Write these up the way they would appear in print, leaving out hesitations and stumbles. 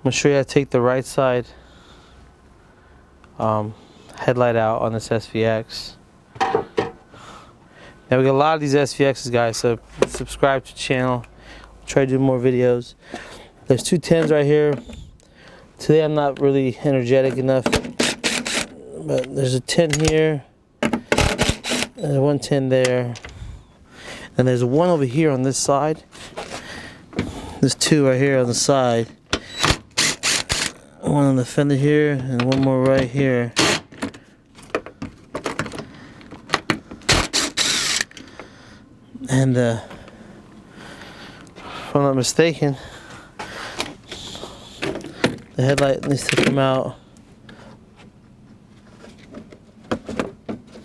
going to show you how to take the right side headlight out on this SVX. Now we got a lot of these SVXs, guys, so subscribe to the channel. I'll try to do more videos. There's 2 10s right here. Today I'm not really energetic enough, but there's a 10 here, there's 1 10 there, and there's 1 over here on this side. There's 2 right here on the side. 1 on the fender here, and 1 more right here. And if I'm not mistaken, the headlight needs to come out.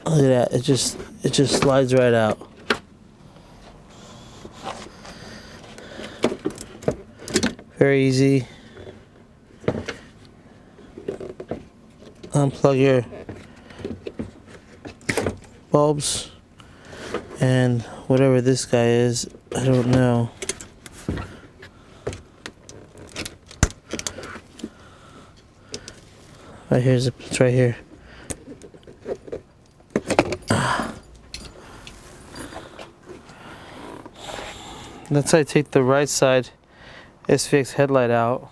Look at that! It just slides right out. Very easy. Unplug your bulbs and whatever this guy is, I don't know. Right here's it's right here. That's how I take the right side SVX headlight out.